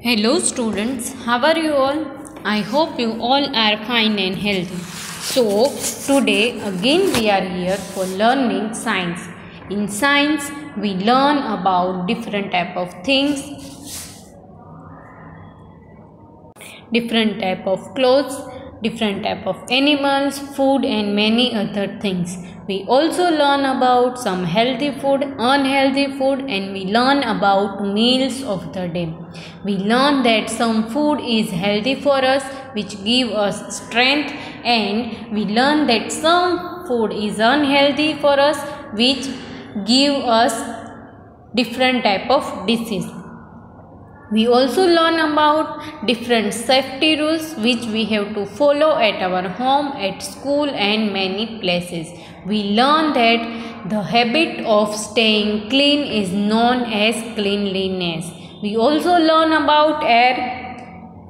Hello students, how are you all? I hope you all are fine and healthy. So today again we are here for learning science. In science we learn about different type of things, different type of clothes, different type of animals, food and many other things. We also learn about some healthy food, unhealthy food, and we learn about meals of the day. We learn that some food is healthy for us which give us strength, and we learn that some food is unhealthy for us which give us different type of disease. We also learn about different safety rules which we have to follow at our home, at school and many places. We learn that the habit of staying clean is known as cleanliness. We also learn about air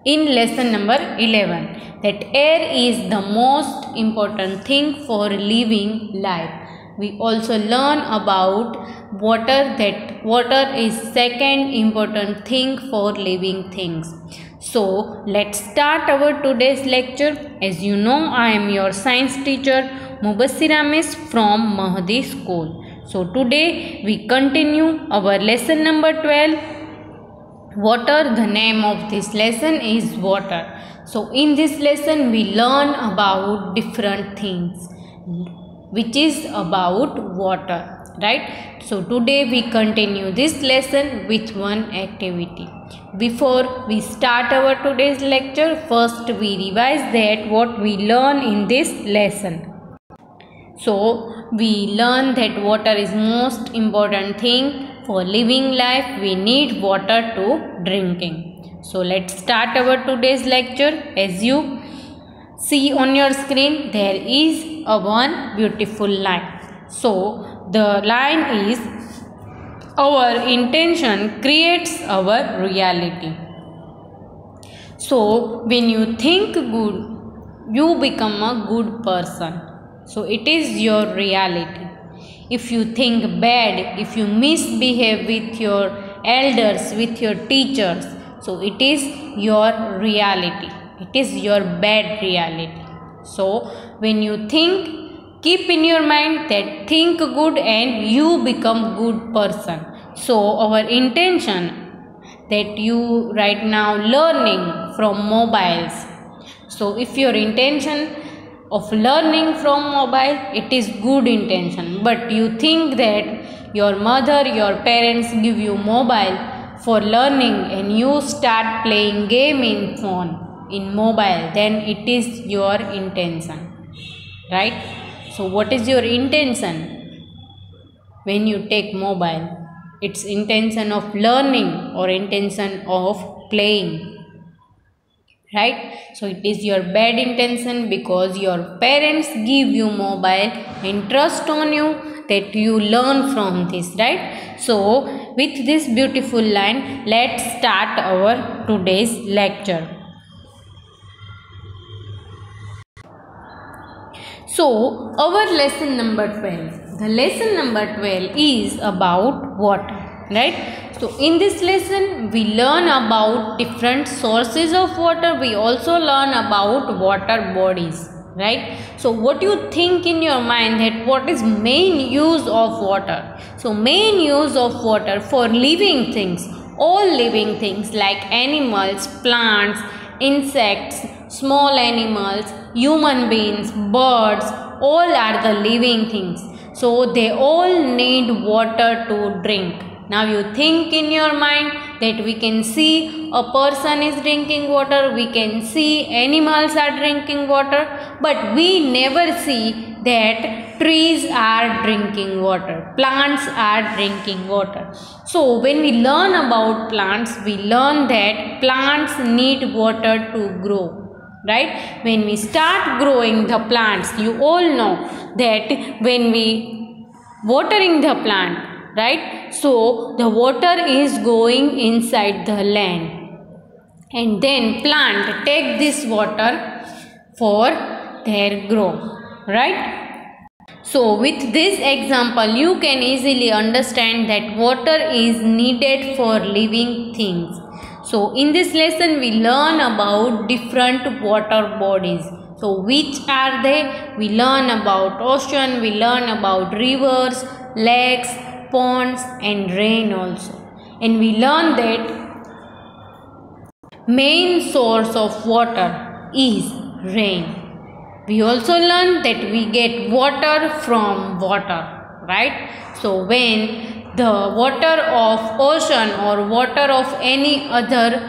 in lesson number 11, that air is the most important thing for living life. We also learn about water, that water is second important thing for living things. So let's start our today's lecture. As you know, I am your science teacher Mubassira Miss from Mahdi School. So today we continue our lesson number 12. Water. The name of this lesson is water. So in this lesson we learn about different things which is about water, right? So today we continue this lesson with one activity. Before we start our today's lecture, first we revise that what we learn in this lesson. So we learn that water is most important thing for living life. We need water to drinking. So let's start our today's lecture. As you see on your screen, there is a one beautiful line. So the line is, our intention creates our reality. So when you think good, you become a good person. So it is your reality. If you think bad, if you misbehave with your elders, with your teachers, so it is your reality. It is your bad reality. So when you think, keep in your mind that think good and you become good person. So our intention that you right now learning from mobiles. So if your intention of learning from mobile, it is good intention, but you think that your mother, your parents give you mobile for learning and you start playing game in phone, in mobile, then it is your intention, right? So what is your intention when you take mobile? It's intention of learning or intention of playing, right? So it is your bad intention because your parents give you mobile and trust on you that you learn from this, right? So with this beautiful line, let's start our today's lecture. So our lesson number 12. The lesson number 12 is about water, right? So in this lesson we learn about different sources of water. We also learn about water bodies, right? So what you think in your mind that what is main use of water? So main use of water for living things, all living things like animals, plants, insects, small animals, human beings, birds, all are the living things. So they all need water to drink. Now you think in your mind that we can see a person is drinking water, we can see animals are drinking water, but we never see that trees are drinking water, plants are drinking water. So when we learn about plants, we learn that plants need water to grow, right? When we start growing the plants, you all know that when we watering the plant, right? So the water is going inside the land and then plant take this water for their growth, right? So with this example you can easily understand that water is needed for living things. So in this lesson we learn about different water bodies. So which are they? We learn about ocean, we learn about rivers, lakes, ponds and rain also. And we learn that main source of water is rain. We also learn that we get water from water, right? So when the water of ocean or water of any other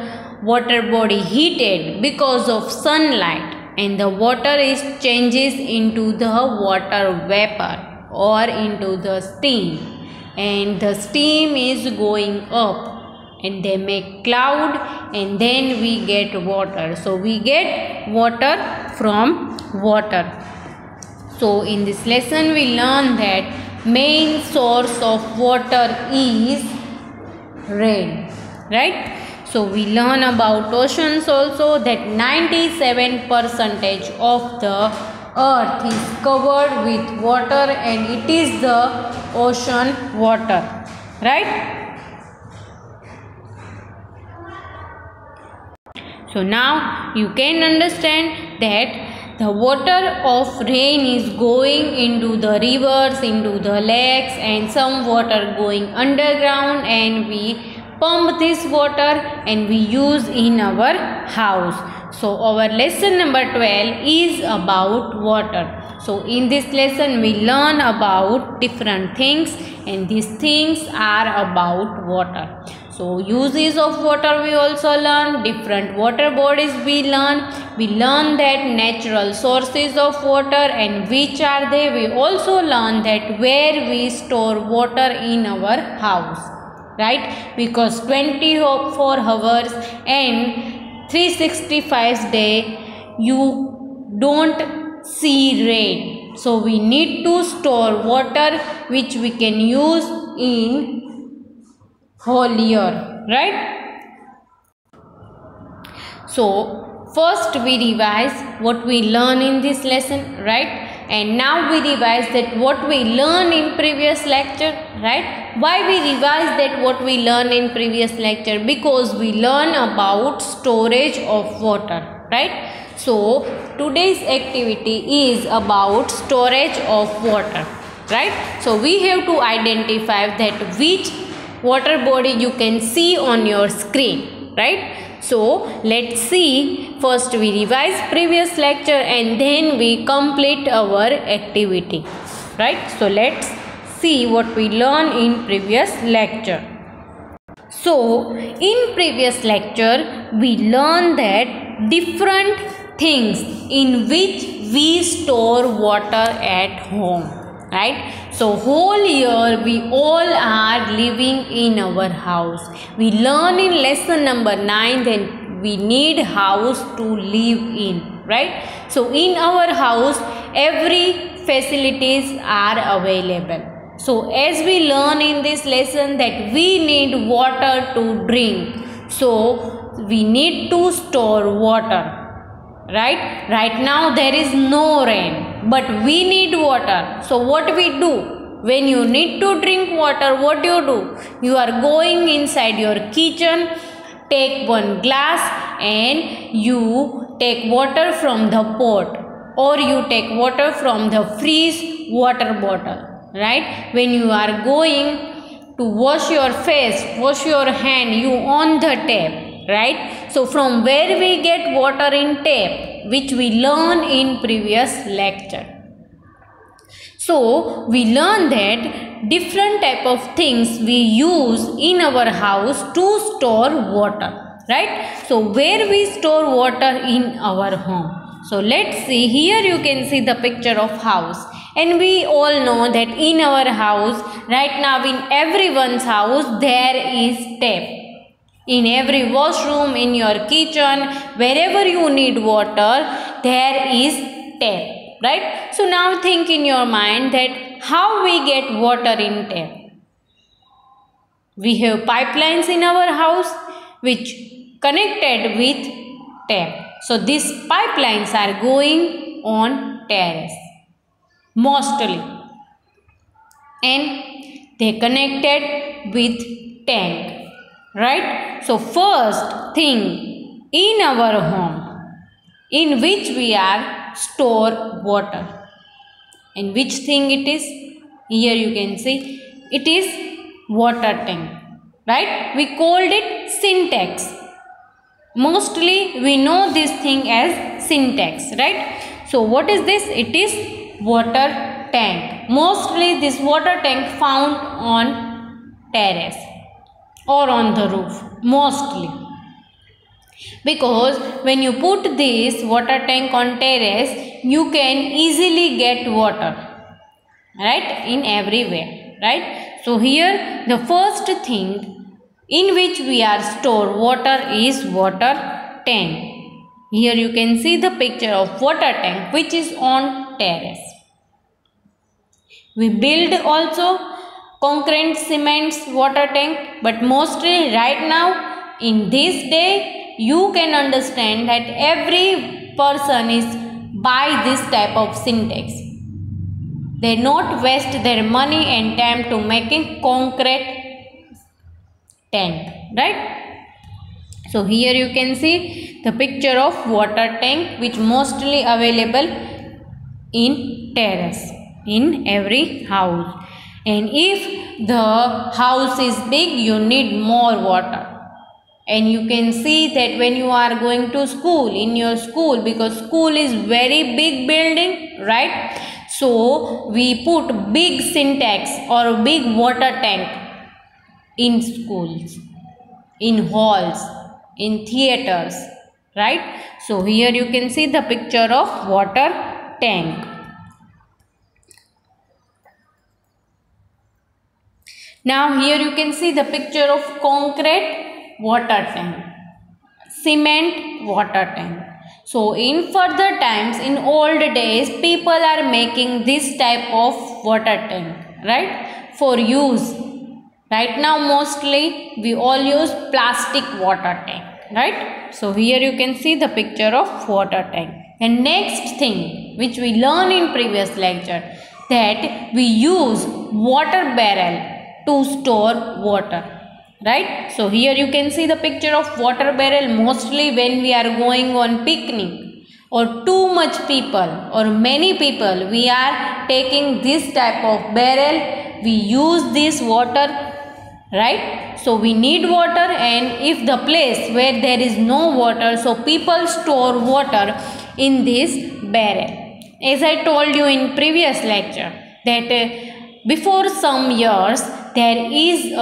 water body heated because of sunlight, and the water is changes into the water vapor or into the steam, and the steam is going up and they make cloud, and then we get water. So we get water from water. So in this lesson we learn that main source of water is rain, right? So we learn about oceans also, that 97% of the earth is covered with water and it is the ocean water, right? So now you can understand that the water of rain is going into the rivers, into the lakes, and some water going underground, and we pump this water and we use in our house. So our lesson number 12 is about water. So in this lesson we learn about different things, and these things are about water. So uses of water we also learn, different water bodies we learn that natural sources of water and which are they. We also learn that where we store water in our house, right? Because 24 hours and 365 days you don't see rain. So we need to store water which we can use in whole year, right? So first we revise what we learn in this lesson, right? And now we revise that what we learn in previous lecture, right? Why we revise that what we learn in previous lecture? Because we learn about storage of water, right? So today's activity is about storage of water, right? So we have to identify that which water body you can see on your screen, right? So let's see. First we revise previous lecture and then we complete our activity, right? So let's see what we learned in previous lecture. So in previous lecture we learned that different things in which we store water at home, right? So whole year we all are living in our house. We learn in lesson number 9 that we need house to live in, right? So in our house every facilities are available. So as we learn in this lesson that we need water to drink, so we need to store water. Right now there is no rain, but we need water. So what we do? When you need to drink water, what do? You are going inside your kitchen, take one glass and you take water from the pot, or you take water from the freeze water bottle, right? When you are going to wash your face, wash your hand, you on the tap, right? So from where we get water in tap, which we learn in previous lecture. So we learn that different type of things we use in our house to store water, right? So where we store water in our home. So let's see, here you can see the picture of house, and we all know that in our house right now, in everyone's house there is tap. In every washroom, in your kitchen, wherever you need water, there is tap, right? So now think in your mind that how we get water in tap. We have pipelines in our house which connected with tap. So these pipelines are going on terrace mostly, and they connected with tank. right? So first thing in our home in which we are store water, and which thing it is? Here you can see it is water tank, right? We called it syntax. Mostly we know this thing as syntax, right? So what is this? It is water tank. Mostly this water tank found on terrace or on the roof, mostly. Because when you put this water tank on terrace, you can easily get water, right, in everywhere, right? So here the first thing in which we are store water is water tank. Here you can see the picture of water tank which is on terrace. We build also concrete cements water tank, but mostly right now in this day you can understand that every person is buy this type of syntax. They not waste their money and time to making concrete tank, right? So here you can see the picture of water tank which mostly available in terrace in every house. And if the house is big, you need more water. And you can see that when you are going to school, in your school, because school is very big building, right? So we put big syntax or big water tank in schools, in halls, in theaters, right? So here you can see the picture of water tank. Now here you can see the picture of concrete water tank, cement water tank. So in further times, in old days, people are making this type of water tank, right, for use. Right now mostly we all use plastic water tank, right? So here you can see the picture of water tank. And next thing which we learned in previous lecture, that we use water barrel to store water, right? So here you can see the picture of water barrel. Mostly when we are going on picnic or too much people or many people, we are taking this type of barrel. We use this water, right? So we need water, and if the place where there is no water, so people store water in this barrel. As I told you in previous lecture that before some years there is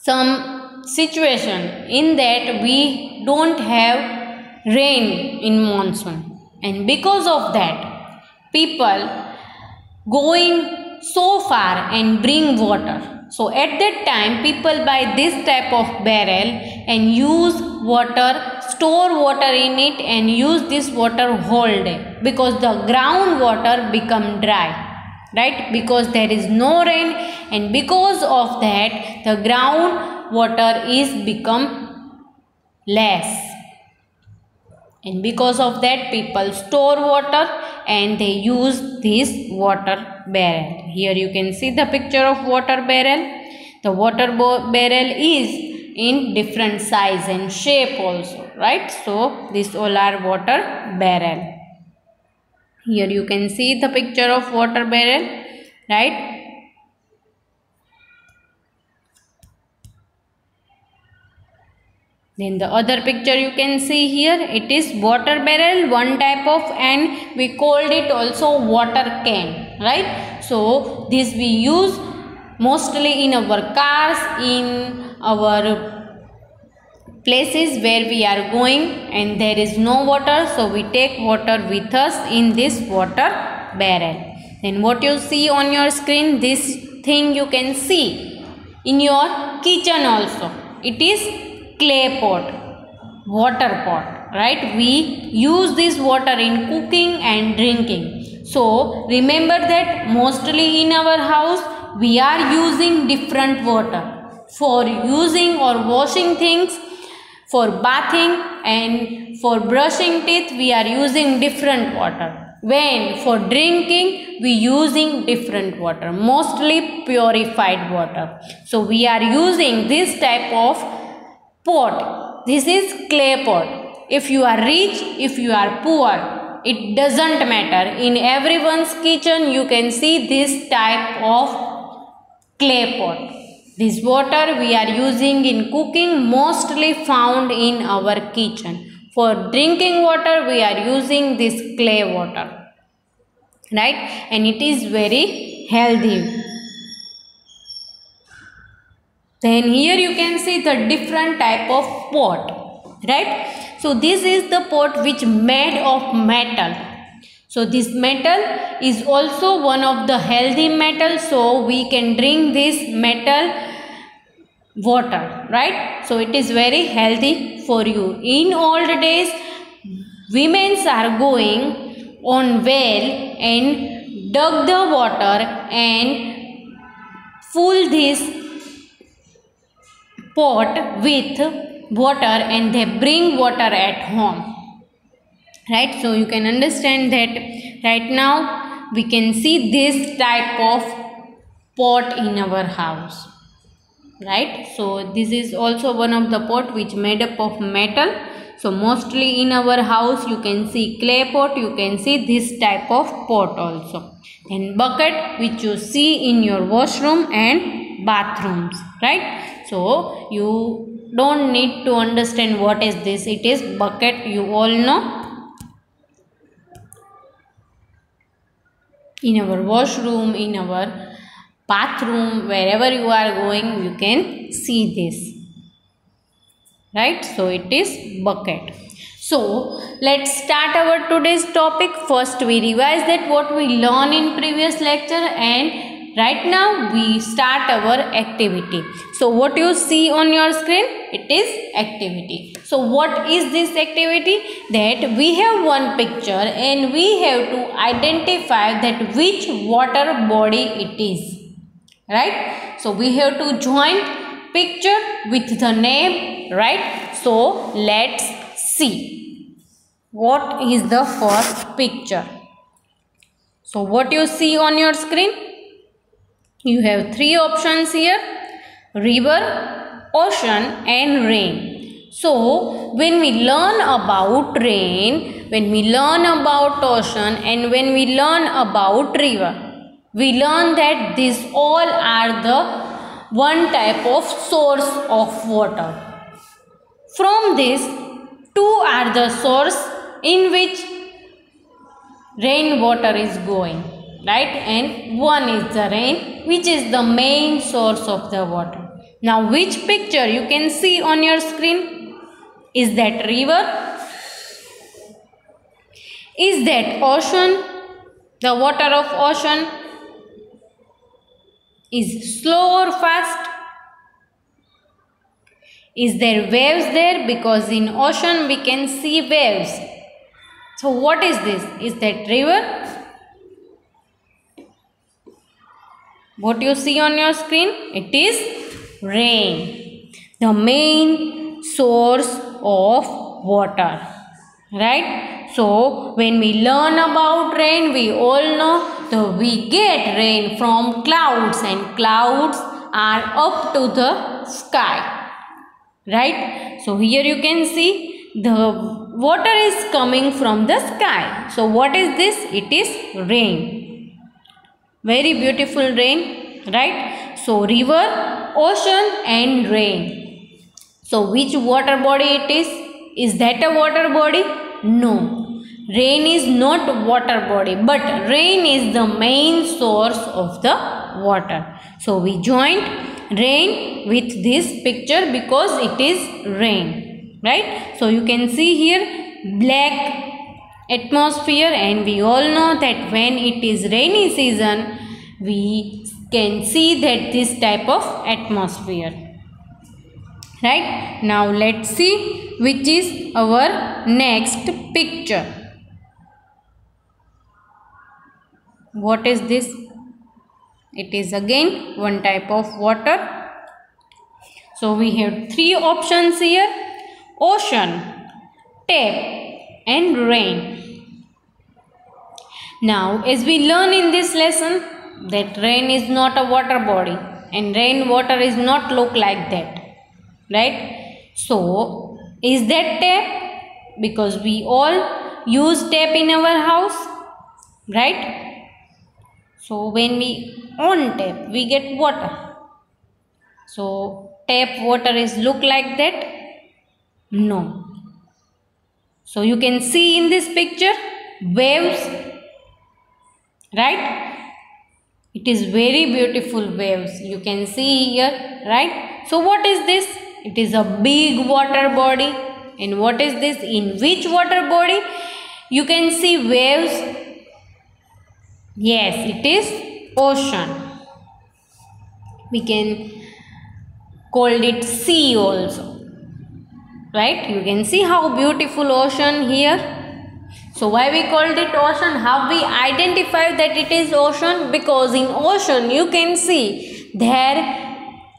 some situation in that we don't have rain in monsoon, and because of that people going so far and bring water. So at that time people buy this type of barrel and use water, store water in it and use this water whole day, because the groundwater become dry, right? Because there is no rain, and because of that the ground water is become less, and because of that people store water and they use this water barrel. Here you can see the picture of water barrel. The water barrel is in different size and shape also, right? So these all are water barrel. Here you can see the picture of water barrel, right? Then the other picture you can see here, it is water barrel, one type of, and we called it also water can, right? So this we use mostly in our cars, in our places where we are going and there is no water, so we take water with us in this water barrel. Then what you see on your screen, this thing you can see in your kitchen also. It is clay pot, water pot, right? We use this water in cooking and drinking. So remember that mostly in our house we are using different water for using or washing things, for bathing and for brushing teeth we are using different water. When for drinking we using different water, mostly purified water. So we are using this type of pot. This is clay pot. If you are rich, if you are poor, it doesn't matter. In everyone's kitchen you can see this type of clay pot. This water we are using in cooking, mostly found in our kitchen. For drinking water we are using this clay water, right? And it is very healthy. Then here you can see the different type of pot, right? So this is the pot which made of metal. So this metal is also one of the healthy metal, so we can drink this metal water, right? So it is very healthy for you. In old days, women are going on well and dug the water and fill this pot with water and they bring water at home, right? So you can understand that right now we can see this type of pot in our house, right? So this is also one of the pot which made up of metal. So mostly in our house you can see clay pot, you can see this type of pot also. And bucket which you see in your washroom and bathrooms, right? So you don't need to understand what is this. It is bucket, you all know. In our washroom, in our bathroom, wherever you are going, you can see this, right? So it is bucket. So let's start our today's topic. First we revise that what we learned in previous lecture, and right now we start our activity. So what you see on your screen, it is activity. So what is this activity? That we have one picture and we have to identify that which water body it is, right? So we have to join picture with the name, right? So let's see what is the first picture. So what you see on your screen, you have three options here: river, ocean and rain. So when we learn about rain, when we learn about ocean and when we learn about river, we learn that these all are the one type of source of water. From this, two are the source in which rainwater is going, right? And one is the rain, which is the main source of the water. Now which picture you can see on your screen? Is that river? Is that ocean? The water of ocean is slow or fast? Is there waves there? Because in ocean we can see waves. So what is this? Is that river? What you see on your screen? It is rain, the main source of water, right? So when we learn about rain, we all know that we get rain from clouds, and clouds are up to the sky, right? So here you can see the water is coming from the sky. So what is this? It is rain. Very beautiful rain, right? So river, ocean and rain. So which water body it is? Is that a water body? No. Rain is not water body, but rain is the main source of the water. So we joined rain with this picture because it is rain, right? So you can see here black atmosphere, and we all know that when it is rainy season we can see that this type of atmosphere, right? Now let's see which is our next picture. What is this? It is again one type of water. So we have three options here: ocean, tap and rain. Now, as we learn in this lesson that rain is not a water body and rain water is not look like that, right? So, is that tap? Because we all use tap in our house, right? So, when we on tap, we get water. So, tap water is look like that? No. So, you can see in this picture waves, right? It is very beautiful waves. You can see here, right? So, what is this? It is a big water body. And what is this? In which water body you can see waves? Yes, it is ocean. We can call it sea also, right? You can see how beautiful ocean here. So why we called it ocean? How we identify that it is ocean? Because in ocean you can see there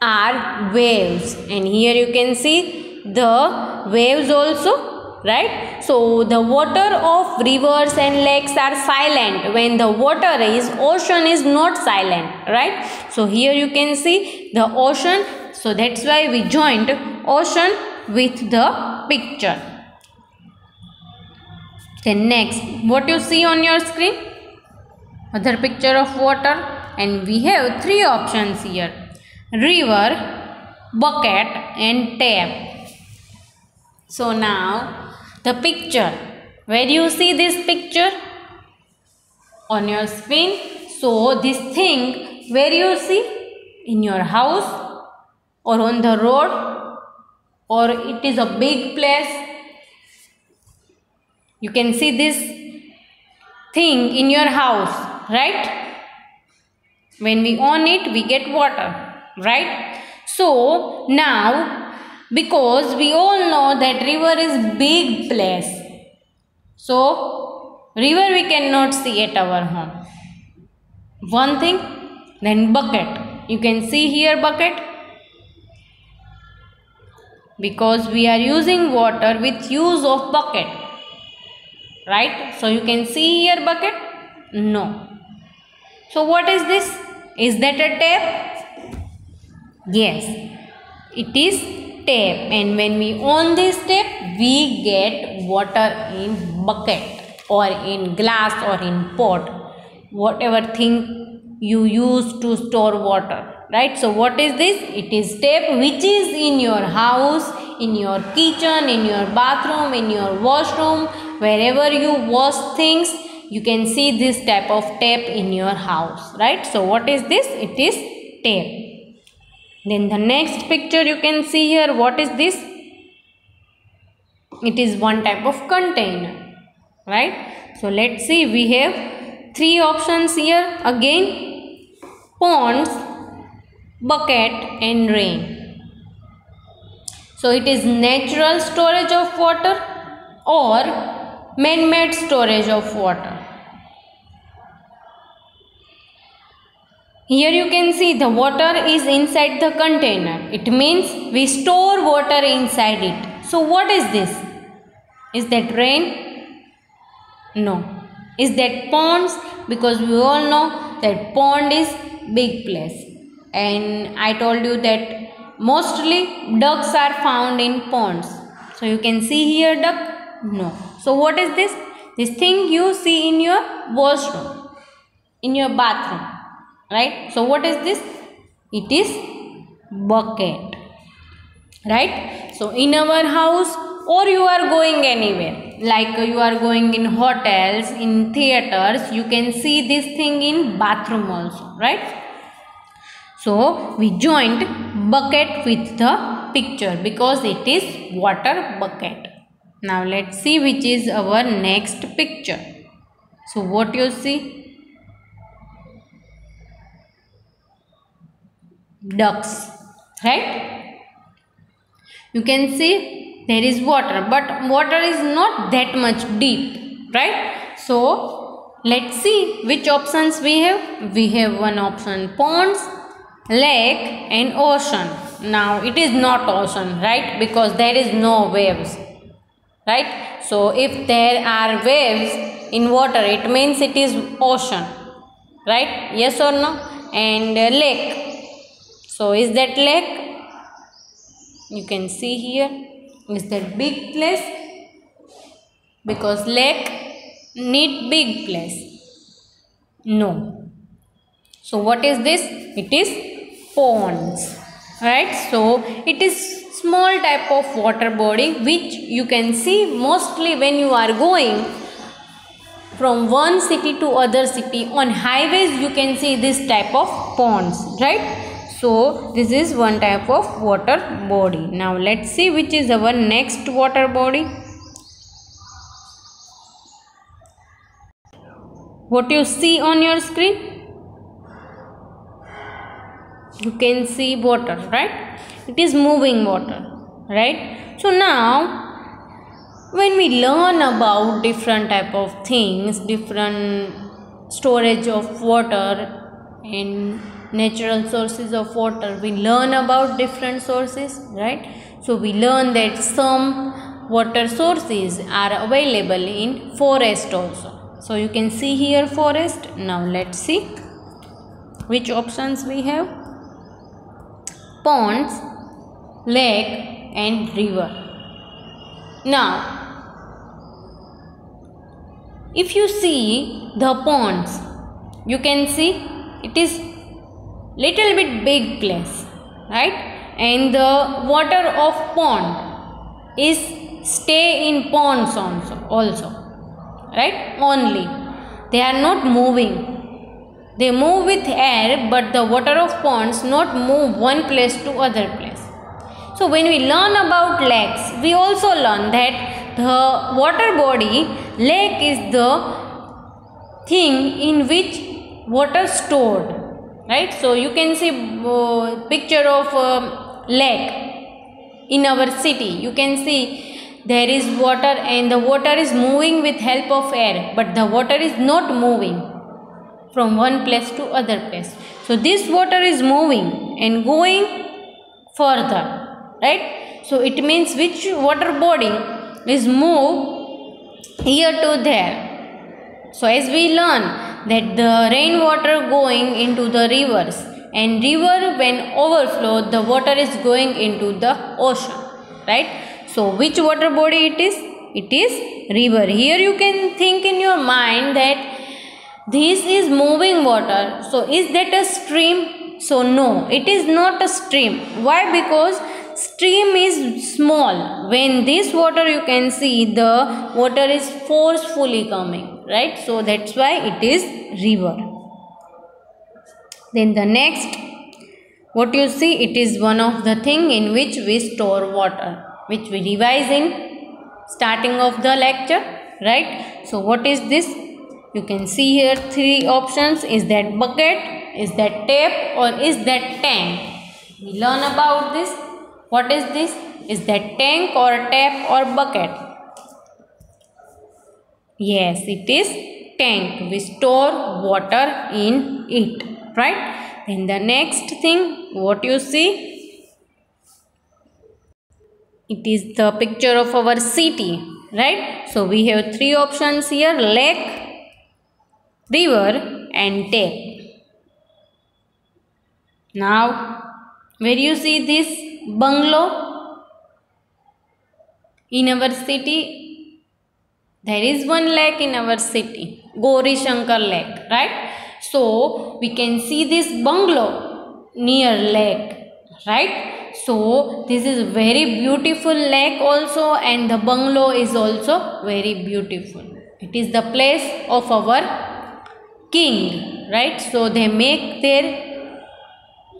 are waves, and here you can see the waves also, right? So the water of rivers and lakes are silent. When the water is, ocean is not silent, right? So here you can see the ocean. So that's why we joined ocean with the picture. Then next, what you see on your screen? Other picture of water, and we have three options here: river, bucket and tap. So now the picture, where you see this picture on your screen? So this thing, where you see? In your house or on the road, or it is a big place? You can see this thing in your house, right? When we on it, we get water, right? So now, because we all know that river is big place, so river we cannot see at our home. One thing. Then bucket. You can see here bucket, because we are using water with use of bucket, right? So you can see here bucket? No. So what is this? Is that a tap? Yes, it is tap. And when we on this tap, we get water in bucket or in glass or in pot, whatever thing you use to store water, right? So what is this? It is tap, which is in your house, in your kitchen, in your bathroom, in your washroom, wherever you wash things, you can see this type of tap in your house, right? So what is this? It is tap. Then the next picture you can see here, what is this? It is one type of container, right? So let's see, we have three options here again: ponds, bucket and rain. So it is natural storage of water or man-made storage of water. Here you can see the water is inside the container. It means we store water inside it. So what is this? Is that rain? No. Is that ponds? Because we all know that pond is big place. And I told you that mostly ducks are found in ponds. So you can see here duck? No. So what is this? This thing you see in your washroom, in your bathroom. Right? So what is this? It is bucket. Right? So in our house, or you are going anywhere, like you are going in hotels, in theaters, you can see this thing in bathroom also, right? So we joined bucket with the picture because it is water bucket. Now let's see which is our next picture. So what you see? Ducks, right? You can see there is water, but water is not that much deep, right? So let's see which options we have. We have one option: ponds, lake and ocean. Now it is not ocean, right? Because there is no waves, right? So if there are waves, in water, it means it is ocean, right? Yes or no? And lake. So is that lake? You can see here. Is that big place? Because lake need big place. No. So what is this? It is ponds, right? So it is small type of water body which you can see mostly when you are going from one city to other city. On highways you can see this type of ponds, right? So this is one type of water body. Now let's see which is our next water body. What you see on your screen? You can see water, right? It is moving water, right? So now when we learn about different type of things, different storage of water and natural sources of water, we learn about different sources, right? So we learn that some water sources are available in forest also. So you can see here forest. Now let's see which options we have. Ponds, lake and river. Now if you see the ponds, you can see it is little bit big place, right? And the water of pond is stay in ponds also, right? Only they are not moving. They move with air, but the water of ponds not move one place to other place. So when we learn about lakes, we also learn that the water body, lake is the thing in which water stored, right? So you can see picture of lake in our city. You can see there is water and the water is moving with help of air, but the water is not moving from one place to other place. So this water is moving and going further, right? So it means which water body is moved here to there. So as we learn that the rainwater going into the rivers, and river when overflow the water is going into the ocean, right? So which water body it is? It is river. Here you can think in your mind that this is moving water. So is that a stream? So no, it is not a stream. Why? Because stream is small. When this water you can see the water is forcefully coming, right? So that's why it is river. Then the next, what you see, it is one of the thing in which we store water, which we revise in starting of the lecture, right? So what is this? You can see here three options. Is that bucket? Is that tap? Or is that tank? We learn about this. What is this? Is that tank or tap or bucket? Yes, it is tank. We store water in it, right? Then the next thing, what you see? It is the picture of our city, right? So we have three options here: lake, river and tap. Now where you see this bungalow in our city, there is one lake in our city, Gauri Shankar Lake, right? So we can see this bungalow near lake, right? So this is very beautiful lake also, and the bungalow is also very beautiful. It is the place of our king, right? So they make their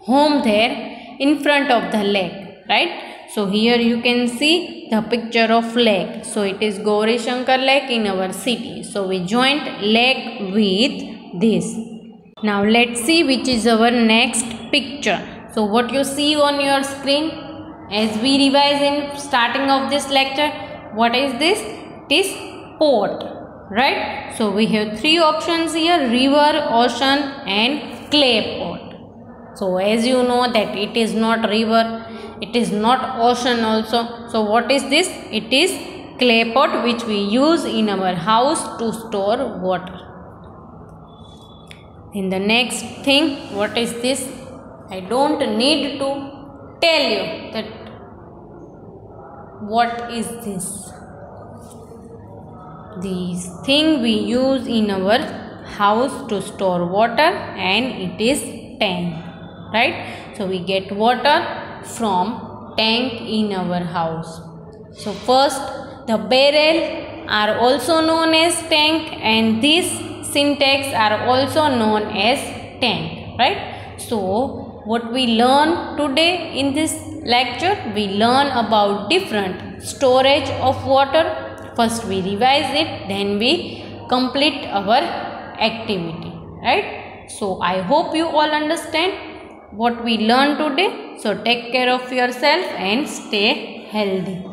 home there in front of the lake, right? So here you can see the picture of lake. So it is Gauri Shankar Lake in our city. So we joined lake with this. Now let's see which is our next picture. So what you see on your screen as we revise in starting of this lecture, what is this? It is port, right? So we have three options here: river, ocean and clay pot. So as you know that it is not river, it is not ocean also. So what is this? It is clay pot which we use in our house to store water. In the next thing, what is this? I don't need to tell you that what is this. This thing we use in our house to store water, and it is tank, right? So we get water from tank in our house. So first, the barrel are also known as tank, and these syntax are also known as tank, right? So what we learn today in this lecture, we learn about different storage of water. First we revise it, then we complete our activity, right? So I hope you all understand what we learned today. So take care of yourself and stay healthy.